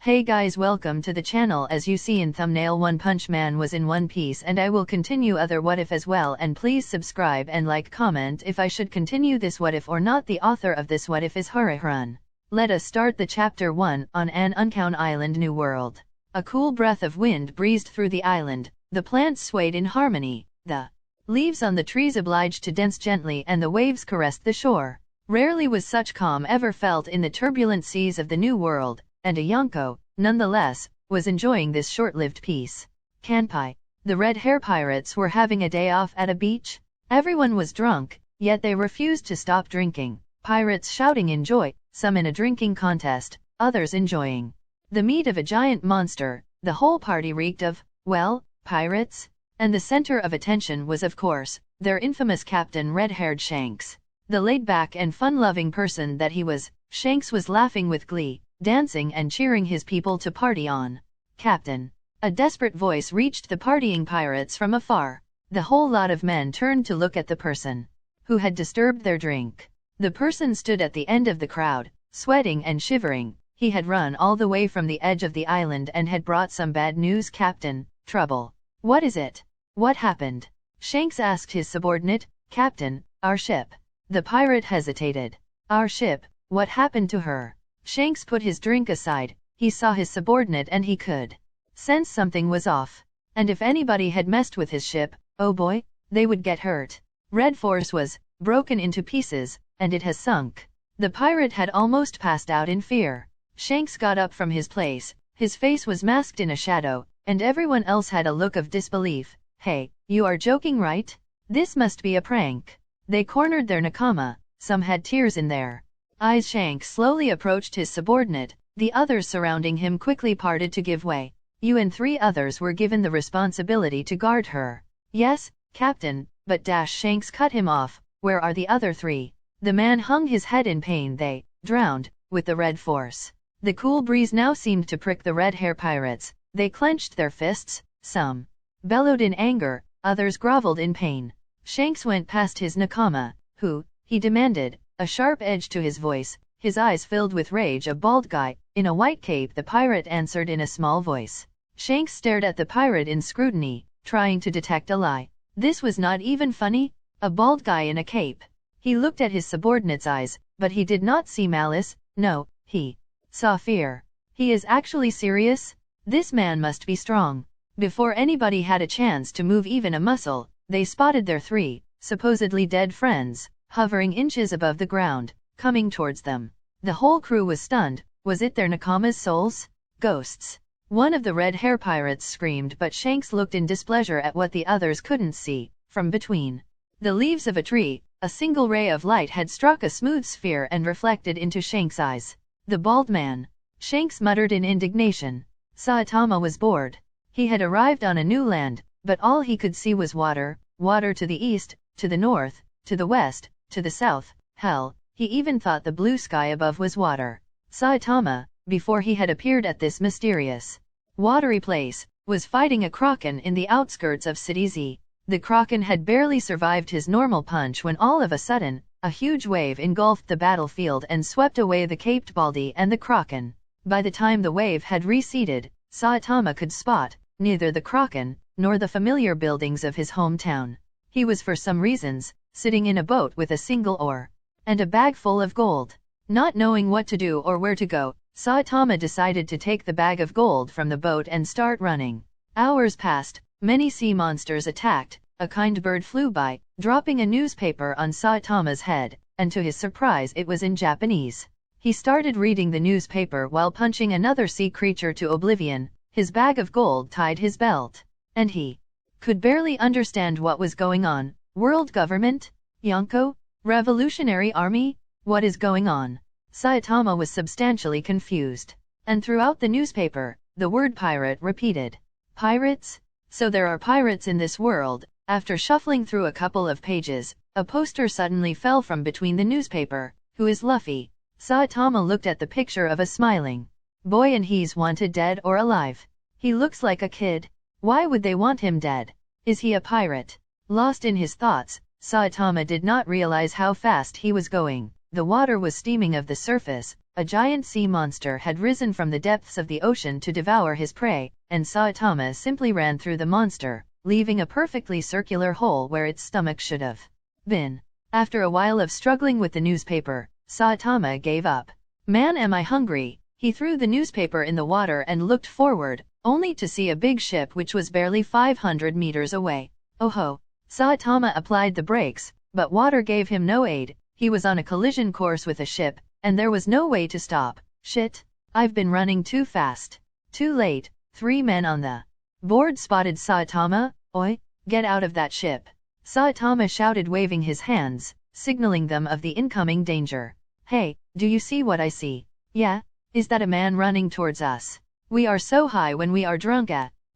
Hey guys, welcome to the channel. As you see in thumbnail, One Punch Man was in One Piece, and I will continue other what if as well, and please subscribe and like, comment if I should continue this what if or not. The author of this what if is Hariharan. Let us start the chapter 1. On an unknown island, New World. A cool breath of wind breezed through the island. The plants swayed in harmony. The leaves on the trees obliged to dance gently, and the waves caressed the shore. Rarely was such calm ever felt in the turbulent seas of the New World, and Yonko, nonetheless, was enjoying this short-lived peace. Kanpai. The red hair pirates were having a day off at a beach. Everyone was drunk, yet they refused to stop drinking. Pirates shouting in joy, some in a drinking contest, others enjoying the meat of a giant monster. The whole party reeked of, well, pirates. And the center of attention was, of course, their infamous captain, red-haired Shanks. The laid-back and fun-loving person that he was, Shanks was laughing with glee, dancing and cheering his people to party on. Captain. A desperate voice reached the partying pirates from afar. The whole lot of men turned to look at the person who had disturbed their drink. The person stood at the end of the crowd, sweating and shivering. He had run all the way from the edge of the island and had brought some bad news. Captain, trouble. What is it? What happened? Shanks asked his subordinate. Captain, our ship. The pirate hesitated. Our ship, what happened to her? Shanks put his drink aside. He saw his subordinate and he could sense something was off. And if anybody had messed with his ship, oh boy, they would get hurt. Red Force was broken into pieces, and it has sunk. The pirate had almost passed out in fear. Shanks got up from his place. His face was masked in a shadow, and everyone else had a look of disbelief. Hey, you are joking, right? This must be a prank. They cornered their nakama. Some had tears in their eyes. Shanks slowly approached his subordinate. The others surrounding him quickly parted to give way. You and 3 others were given the responsibility to guard her. Yes, Captain, but Shanks cut him off. Where are the other 3? The man hung his head in pain. They drowned with the Red Force. The cool breeze now seemed to prick the red hair pirates. They clenched their fists. Some bellowed in anger, others groveled in pain. Shanks went past his nakama. Who? He demanded, a sharp edge to his voice, his eyes filled with rage. A bald guy, in a white cape. The pirate answered in a small voice. Shanks stared at the pirate in scrutiny, trying to detect a lie. This was not even funny. A bald guy in a cape. He looked at his subordinate's eyes, but he did not see malice. No, he saw fear. He is actually serious? This man must be strong. Before anybody had a chance to move even a muscle, they spotted their 3, supposedly dead friends, hovering inches above the ground, coming towards them. The whole crew was stunned. Was it their nakama's souls? Ghosts. One of the red hair pirates screamed, but Shanks looked in displeasure at what the others couldn't see. From between the leaves of a tree, a single ray of light had struck a smooth sphere and reflected into Shanks' eyes. The bald man. Shanks muttered in indignation. Saitama was bored. He had arrived on a new land, but all he could see was water, water to the east, to the north, to the west, to the south. Hell, he even thought the blue sky above was water. Saitama, before he had appeared at this mysterious, watery place, was fighting a kraken in the outskirts of City Z. The kraken had barely survived his normal punch when all of a sudden, a huge wave engulfed the battlefield and swept away the caped baldy and the kraken. By the time the wave had receded, Saitama could spot neither the kraken nor the familiar buildings of his hometown. He was, for some reasons, sitting in a boat with a single oar and a bag full of gold. Not knowing what to do or where to go, Saitama decided to take the bag of gold from the boat and start running. Hours passed. Many sea monsters attacked. A kind bird flew by, dropping a newspaper on Saitama's head, and to his surprise it was in Japanese. He started reading the newspaper while punching another sea creature to oblivion. His bag of gold tied his belt, and he could barely understand what was going on. World government? Yonko? Revolutionary army? What is going on? Saitama was substantially confused. And throughout the newspaper, the word pirate repeated. Pirates? So there are pirates in this world. After shuffling through a couple of pages, a poster suddenly fell from between the newspaper. Who is Luffy? Saitama looked at the picture of a smiling boy, and he's wanted dead or alive. He looks like a kid. Why would they want him dead? Is he a pirate? Lost in his thoughts, Saitama did not realize how fast he was going. The water was steaming of the surface, a giant sea monster had risen from the depths of the ocean to devour his prey, and Saitama simply ran through the monster, leaving a perfectly circular hole where its stomach should have been. After a while of struggling with the newspaper, Saitama gave up. Man, am I hungry! He threw the newspaper in the water and looked forward, only to see a big ship which was barely 500 meters away. Oh ho! Saitama applied the brakes, but water gave him no aid. He was on a collision course with a ship, and there was no way to stop. Shit! I've been running too fast. Too late. 3 men on the board spotted Saitama. Oi! Get out of that ship! Saitama shouted, waving his hands, signaling them of the incoming danger. Hey, do you see what I see? Yeah? Is that a man running towards us? We are so high when we are drunk.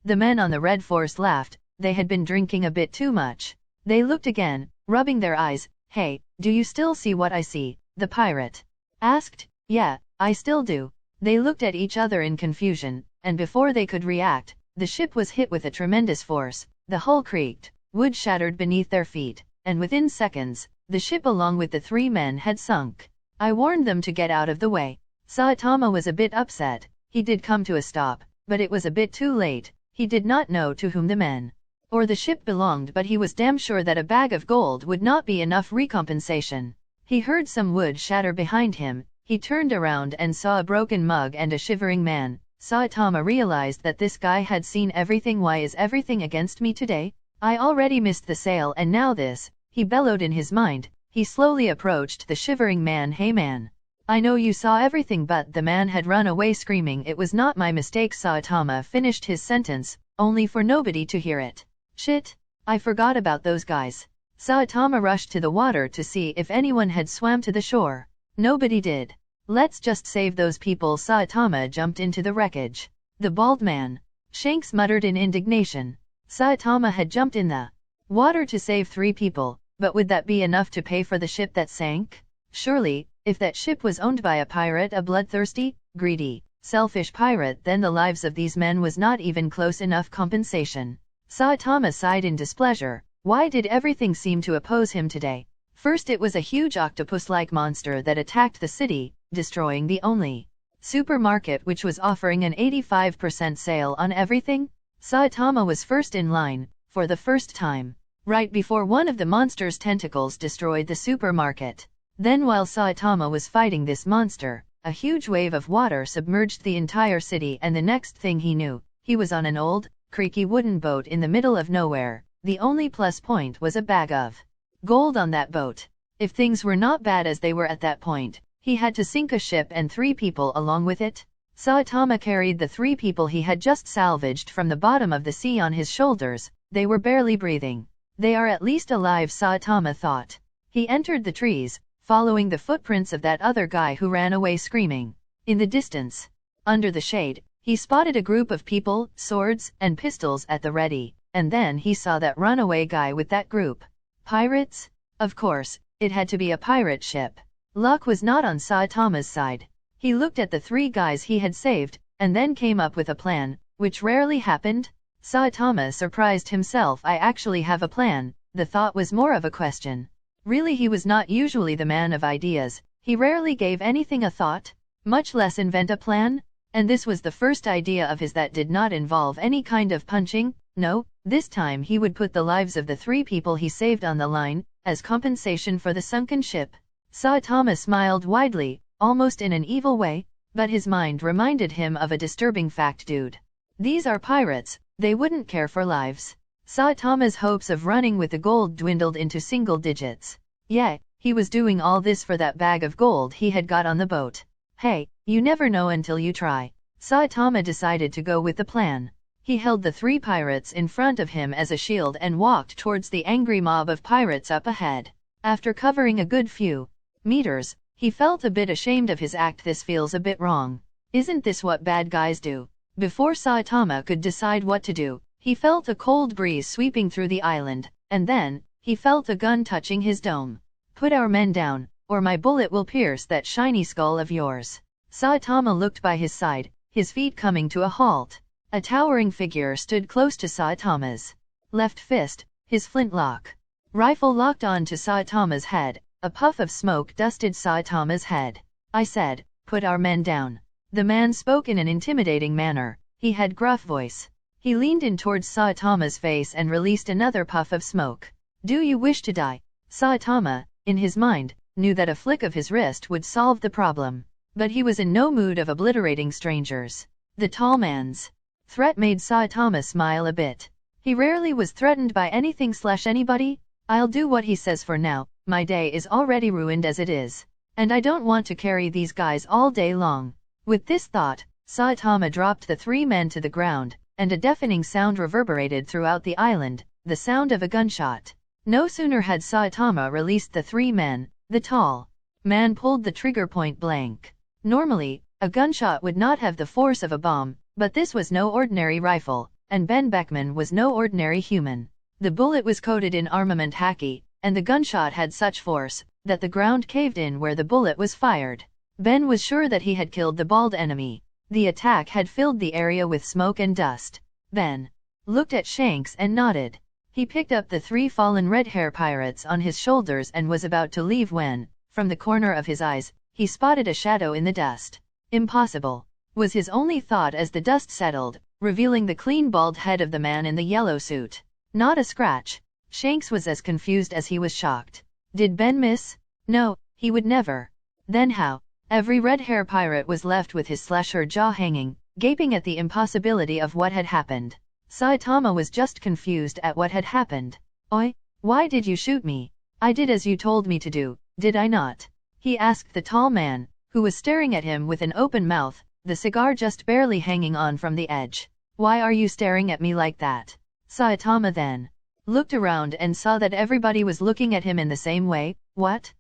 The men on the red force laughed. They had been drinking a bit too much. They looked again, rubbing their eyes. Hey, do you still see what I see? The pirate asked. Yeah, I still do. They looked at each other in confusion, and before they could react, the ship was hit with a tremendous force. The hull creaked, wood shattered beneath their feet, and within seconds, the ship along with the 3 men had sunk. I warned them to get out of the way. Saitama was a bit upset. He did come to a stop, but it was a bit too late. He did not know to whom the men or the ship belonged, but he was damn sure that a bag of gold would not be enough recompensation. He heard some wood shatter behind him. He turned around and saw a broken mug and a shivering man. Saitama realized that this guy had seen everything. Why is everything against me today? I already missed the sale and now this, he bellowed in his mind. He slowly approached the shivering man. Hey man! I know you saw everything, but the man had run away screaming. It was not my mistake. Saitama finished his sentence, only for nobody to hear it. Shit! I forgot about those guys. Saitama rushed to the water to see if anyone had swam to the shore. Nobody did. Let's just save those people. Saitama jumped into the wreckage. The bald man. Shanks muttered in indignation. Saitama had jumped in the water to save 3 people, but would that be enough to pay for the ship that sank? Surely, if that ship was owned by a pirate, a bloodthirsty, greedy, selfish pirate, then the lives of these men was not even close enough compensation. Saitama sighed in displeasure. Why did everything seem to oppose him today? First it was a huge octopus-like monster that attacked the city, destroying the only supermarket which was offering an 85% sale on everything. Saitama was first in line, for the first time, right before one of the monster's tentacles destroyed the supermarket. Then while Saitama was fighting this monster, a huge wave of water submerged the entire city, and the next thing he knew, he was on an old, creaky wooden boat in the middle of nowhere. The only plus point was a bag of gold on that boat. If things were not bad as they were at that point, he had to sink a ship and 3 people along with it. Saitama carried the 3 people he had just salvaged from the bottom of the sea on his shoulders. They were barely breathing. They are at least alive, Saitama thought. He entered the trees, following the footprints of that other guy who ran away screaming. In the distance, under the shade, he spotted a group of people, swords and pistols at the ready, and then he saw that runaway guy with that group. Pirates? Of course, it had to be a pirate ship. Luck was not on Saitama's side. He looked at the 3 guys he had saved, and then came up with a plan, which rarely happened. Saitama surprised himself. I actually have a plan. The thought was more of a question. Really, he was not usually the man of ideas. He rarely gave anything a thought, much less invent a plan. And this was the first idea of his that did not involve any kind of punching. No, this time he would put the lives of the 3 people he saved on the line, as compensation for the sunken ship. Saitama smiled widely, almost in an evil way, but his mind reminded him of a disturbing fact. Dude, these are pirates, they wouldn't care for lives. Saitama's hopes of running with the gold dwindled into single digits. Yeah, he was doing all this for that bag of gold he had got on the boat. Hey, you never know until you try. Saitama decided to go with the plan. He held the 3 pirates in front of him as a shield and walked towards the angry mob of pirates up ahead. After covering a good few meters, he felt a bit ashamed of his act. This feels a bit wrong. Isn't this what bad guys do? Before Saitama could decide what to do, he felt a cold breeze sweeping through the island, and then, he felt a gun touching his dome. Put our men down, or my bullet will pierce that shiny skull of yours. Saitama looked by his side, his feet coming to a halt. A towering figure stood close to Saitama's left fist, his flintlock rifle locked on to Saitama's head. A puff of smoke dusted Saitama's head. I said, put our men down. The man spoke in an intimidating manner. He had gruff voice. He leaned in towards Saitama's face and released another puff of smoke. Do you wish to die? Saitama, in his mind, knew that a flick of his wrist would solve the problem. But he was in no mood of obliterating strangers. The tall man's threat made Saitama smile a bit. He rarely was threatened by anything/anybody. I'll do what he says for now, my day is already ruined as it is. And I don't want to carry these guys all day long. With this thought, Saitama dropped the 3 men to the ground, and a deafening sound reverberated throughout the island, the sound of a gunshot. No sooner had Saitama released the 3 men, the tall man pulled the trigger point blank. Normally, a gunshot would not have the force of a bomb, but this was no ordinary rifle, and Ben Beckman was no ordinary human. The bullet was coated in armament haki, and the gunshot had such force that the ground caved in where the bullet was fired. Ben was sure that he had killed the bald enemy. The attack had filled the area with smoke and dust. Ben looked at Shanks and nodded. He picked up the 3 fallen red hair pirates on his shoulders and was about to leave when, from the corner of his eyes, he spotted a shadow in the dust. Impossible, was his only thought as the dust settled, revealing the clean bald head of the man in the yellow suit. Not a scratch. Shanks was as confused as he was shocked. Did Ben miss? No, he would never. Then how? Every red hair pirate was left with his slasher jaw hanging, gaping at the impossibility of what had happened. Saitama was just confused at what had happened. Oi, why did you shoot me? I did as you told me to do, did I not? He asked the tall man, who was staring at him with an open mouth, the cigar just barely hanging on from the edge. Why are you staring at me like that? Saitama then looked around and saw that everybody was looking at him in the same way. What?